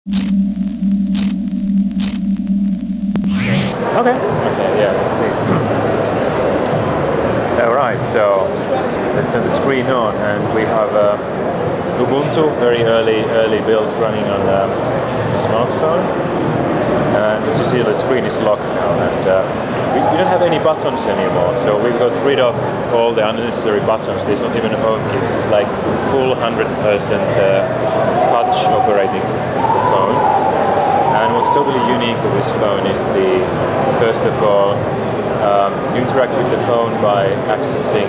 Okay. Okay, yeah, let's see. Alright, so let's turn the screen on, and we have Ubuntu, very early build running on the smartphone. And as you see, the screen is locked now, and we don't have any buttons anymore, so we've got rid of all the unnecessary buttons. There's not even a home kit. It's like full 100% touch operating system for phone. And what's totally unique with this phone is first of all, you interact with the phone by accessing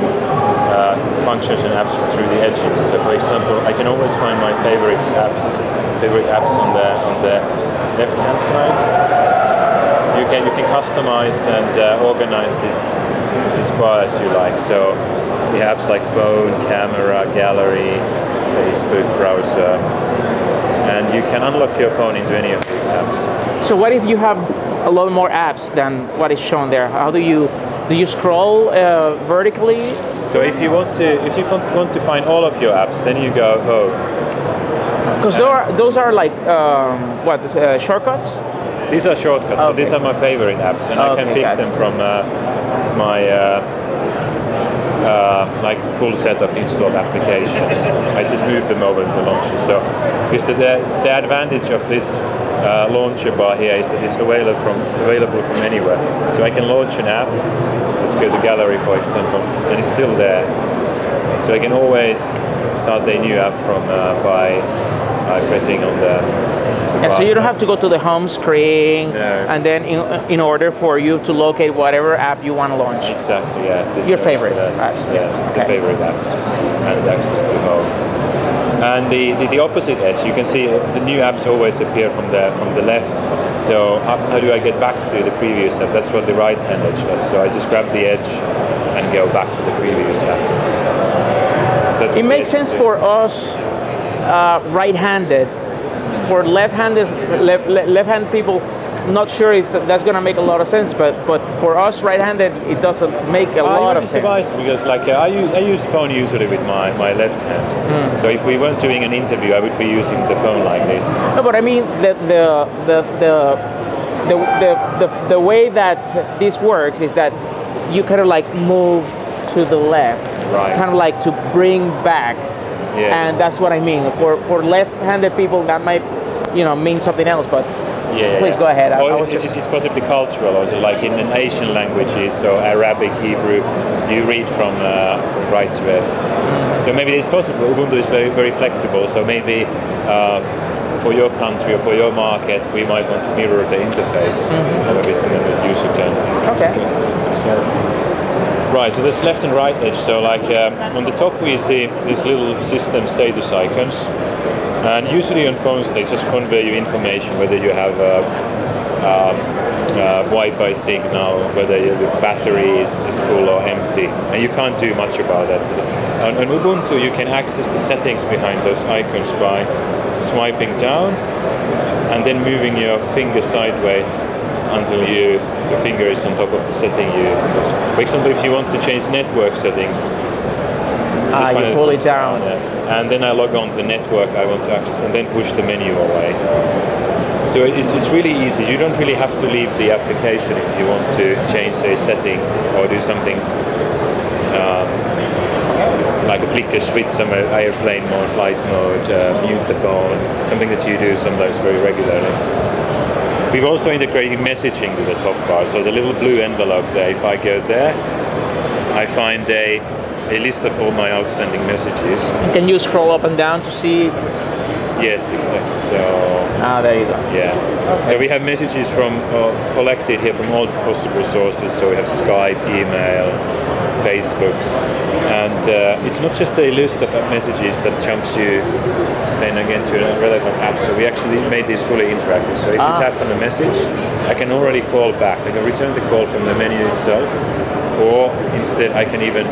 functions and apps through the edges. So for example, I can always find my favorite apps on the left-hand side. You can customize and organize this bar as you like. So we have apps like phone, camera, gallery, Facebook, browser, and you can unlock your phone into any of these apps. So what if you have a lot more apps than what is shown there? How do you scroll vertically? So if you want to find all of your apps, then you go home. Because those are like shortcuts. These are shortcuts. Okay. So these are my favorite apps, and I can pick them from my like full set of installed applications. I just move them over to the launcher. So because the advantage of this launcher bar here is that it's available from anywhere. So I can launch an app. Let's go to gallery, for example, and it's still there. So I can always start a new app from by pressing on the Yeah, so you don't have to go to the home screen, no. And then in order for you to locate whatever app you want to launch. Exactly, yeah. Your favorite apps. Yeah, it's the favorite apps and access to home. And the opposite edge, you can see the new apps always appear from the left. So how do I get back to the previous app? That's what the right-hand edge does. So I just grab the edge and go back to the previous app. So it makes sense for us right-handed. For left-handed people, not sure if that's going to make a lot of sense, but for us right-handed, it doesn't make a lot of sense. Because like I use phone usually with my left hand. So if we weren't doing an interview, I would be using the phone like this. No, but I mean the way that this works is that you kind of like move to the left, right? Kind of like to bring back. Yes. And that's what I mean. For left-handed people, that might, mean something else. But please go ahead. It's possibly cultural, also like in Asian languages, so Arabic, Hebrew, you read from right to left. So maybe it's possible. Ubuntu is very, very flexible. So maybe for your country or for your market, we might want to mirror the interface. Maybe something that user can. Okay. Right, so that's left and right edge. So like on the top we see these little system status icons, and usually on phones they just convey you information, whether you have Wi-Fi signal, whether your battery is full or empty, and you can't do much about that. On Ubuntu you can access the settings behind those icons by swiping down and then moving your finger sideways until your finger is on top of the setting you use. For example, if you want to change network settings, you pull it down. And then I log on to the network I want to access and then push the menu away. So it's really easy. You don't really have to leave the application if you want to change a setting or do something like a flicker switch, some airplane mode, flight mode, mute the phone, something that you do sometimes very regularly. We've also integrated messaging to the top bar, so the little blue envelope there, if I go there, I find a list of all my outstanding messages. Can you scroll up and down to see? Yes, exactly. So there you go. Yeah. Okay. So we have messages from collected here from all possible sources. So we have Skype, email, Facebook, and it's not just a list of messages that jumps you then again to a relevant app. So we actually made this fully interactive. So if you tap on the message, I can already call back. I can return the call from the menu itself, or instead I can even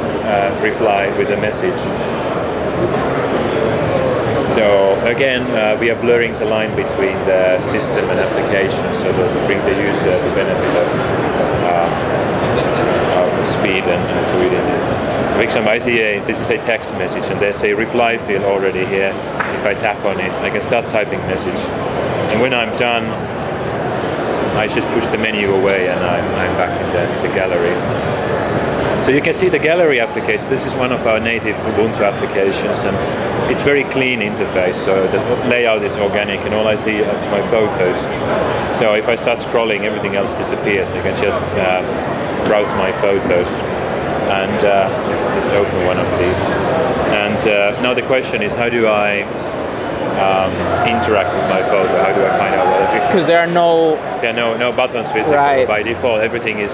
reply with a message. So again, we are blurring the line between the system and application, so that we bring the user the benefit of speed and fluidity. So for example, I see this is a text message, and there's a reply field already here. If I tap on it, I can start typing message. And when I'm done, I just push the menu away and I'm back in the gallery. So you can see the gallery application. This is one of our native Ubuntu applications, and it's very clean interface. So the layout is organic, and all I see is my photos. So if I start scrolling, everything else disappears. I can just browse my photos, and let's open one of these. And now the question is, how do I interact with my photo? How do I find out what I do? Because there are no buttons visible. Right. By default, everything is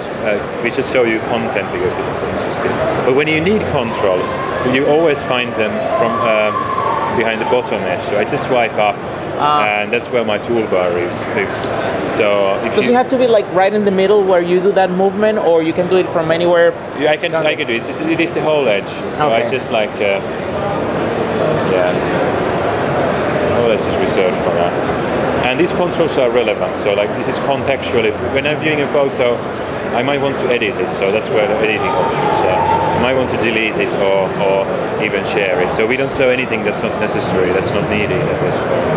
we just show you content because it's interesting. But when you need controls, you always find them from behind the bottom edge. So I just swipe up, and that's where my toolbar is. So if does it have to be like right in the middle where you do that movement, or you can do it from anywhere? Yeah, I can do it. It is the whole edge. So okay. I just like all this is reserved for that. And these controls are relevant. So like this is contextual. When I'm viewing a photo, I might want to edit it. So that's where the editing options are. I might want to delete it or even share it. So we don't show anything that's not necessary, that's not needed at this point.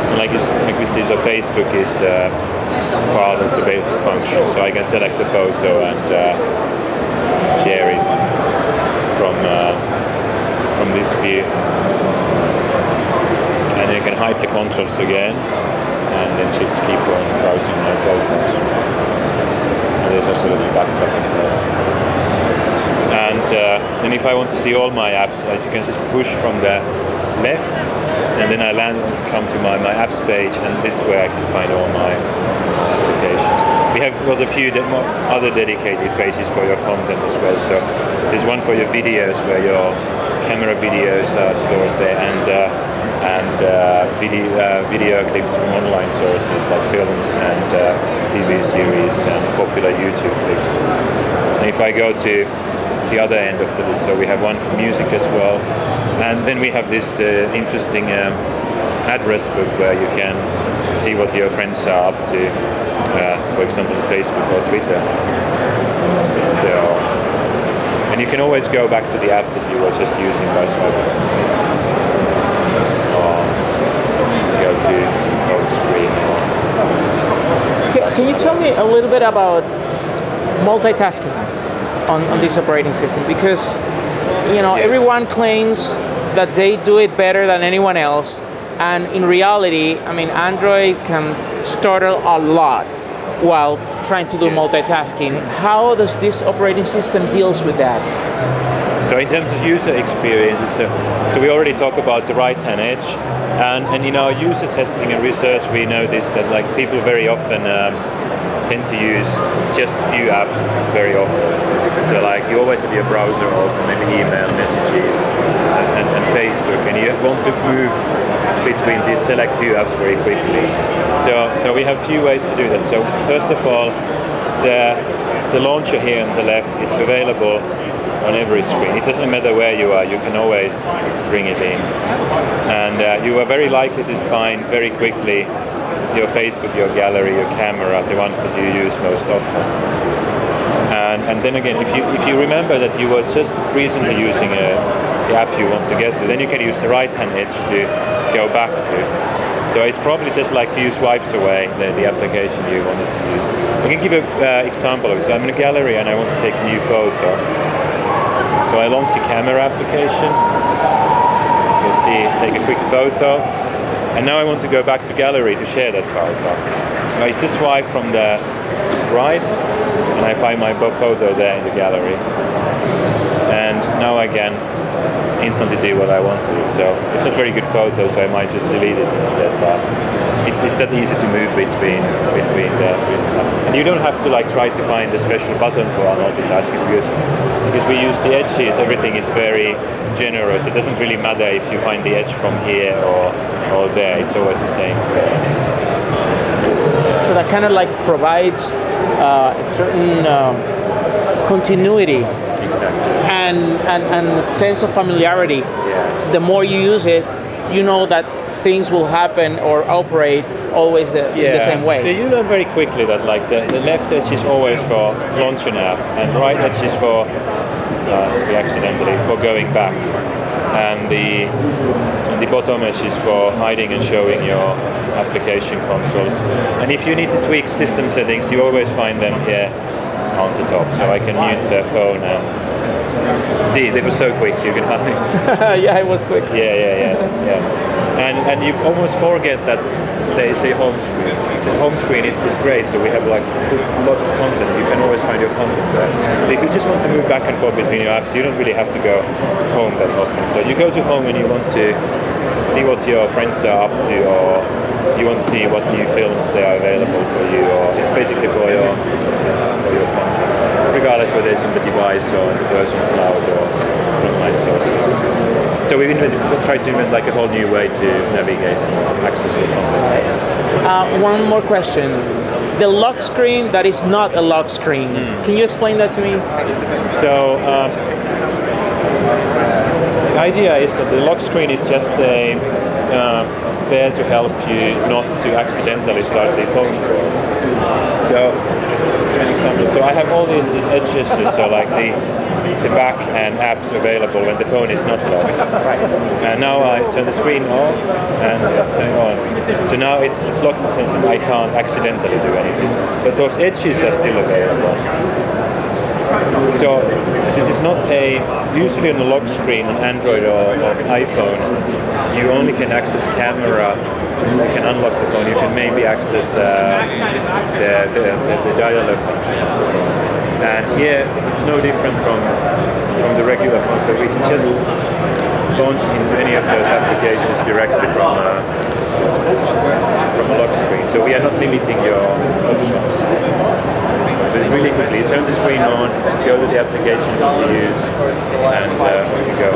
And like we see, so Facebook is part of the basic function. So I can select the photo and share it from this view. And you can hide the controls again, and then just keep on browsing my photos. And there's also a little back button there. And then if I want to see all my apps, as you can just push from the left, and then I come to my apps page, and this is where I can find all my applications. We have got a few other dedicated pages for your content as well. So there's one for your videos where your camera videos are stored there, and video clips from online sources like films and TV series and popular YouTube clips. And if I go to the other end of the list, so we have one for music as well, and then we have the interesting address book where you can see what your friends are up to, for example Facebook or Twitter. So, and you can always go back to the app that you were just using by swiping. To home screen. Can you tell me a little bit about multitasking on this operating system? Because Yes. everyone claims that they do it better than anyone else, and in reality, I mean, Android can startle a lot while trying to do Yes. multitasking. How does this operating system deals with that? So in terms of user experience, so we already talked about the right-hand edge, and in our user testing and research, we noticed that like people very often tend to use just a few apps very often. So like you always have your browser open, maybe email messages and Facebook, and you want to move between these select few apps very quickly. So we have a few ways to do that. So first of all, the launcher here on the left is available on every screen. It doesn't matter where you are, you can always bring it in. And you are very likely to find very quickly your Facebook, your gallery, your camera, the ones that you use most often. And then again, if you remember that you were just recently using the app you want to get to, then you can use the right-hand edge to go back to. So it's probably just like a few swipes away the application you wanted to use. I can give an example of it. So I'm in a gallery and I want to take a new photo. So I launch the camera application. You'll see, take a quick photo. And now I want to go back to gallery to share that photo. So I just swipe from the right and I find my photo there in the gallery. And now I can instantly do what I want with it. So it's not very good photo, so I might just delete it instead. But it's that easy to move between the. And you don't have to like try to find a special button for our multitasking because we use the edges. Everything is very generous. It doesn't really matter if you find the edge from here or there. It's always the same. So that kind of like provides a certain continuity. Exactly. And sense of familiarity. Yeah. The more you use it, you know that things will happen or operate always the same way. So you learn very quickly that like the left edge is always for launching app, and right edge is for for going back. and the bottom edge is for hiding and showing your application controls. And if you need to tweak system settings, you always find them here on the top. So I can mute the phone and see, it was so quick, you can hardly. Yeah, it was quick. Yeah. And you almost forget that there is a home screen. The home screen is great, so we have like a lot of content. You can always find your content there. But if you just want to move back and forth between your apps, you don't really have to go home that often. So you go to home when you want to see what your friends are up to, or you want to see what new films they are available for you, or it's basically for your content, regardless whether it's on the device or in the personal cloud or online sources. So we've tried to invent like a whole new way to navigate and access your content. One more question. The lock screen that is not a lock screen. Can you explain that to me? So the idea is that the lock screen is just there to help you not to accidentally start the phone call. So let's give an example. So I have all these edges, so like the back and apps available when the phone is not locked. And now I turn the screen off and turn it on. So now it's locked in the sense that I can't accidentally do anything. But those edges are still available. So this is not usually on the lock screen on Android or iPhone, you only can access camera, you can unlock the phone, you can maybe access the dialer function. And here it's no different from the regular phone, so we can just launch into any of those applications directly from a lock screen. So we are not limiting your options. So it's really quickly, you turn the screen on, go to the application you want to use, and you go.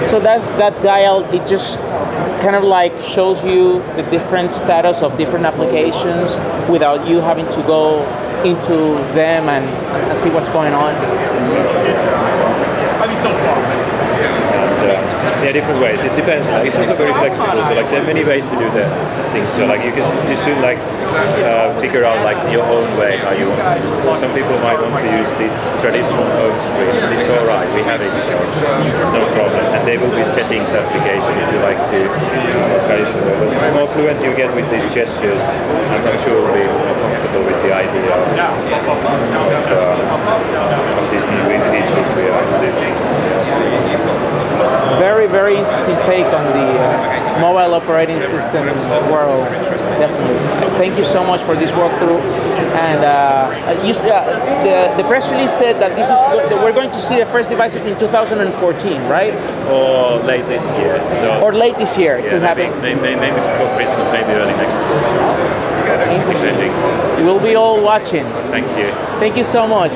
So that dial, it just kind of like shows you the different status of different applications without you having to go into them and see what's going on. Yeah, different ways. It depends. Like, it's also very flexible. So like there are many ways to do the things. So like you should like figure out like your own way how you want to use it. Some people might want to use the traditional home screen, and it's all right. We have it, so it's no problem. And there will be settings application if you like to more traditional way. But the more fluent you get with these gestures, I'm sure you'll be more comfortable with the idea of these new features we are doing. Very, very interesting take on the mobile operating system world, definitely. Thank you so much for this walkthrough. And the press release said that we're going to see the first devices in 2014, right? Or late this year. So or late this year, yeah, could happen. Maybe before Christmas, maybe early next year. Depending. We'll be all watching. Thank you. Thank you so much.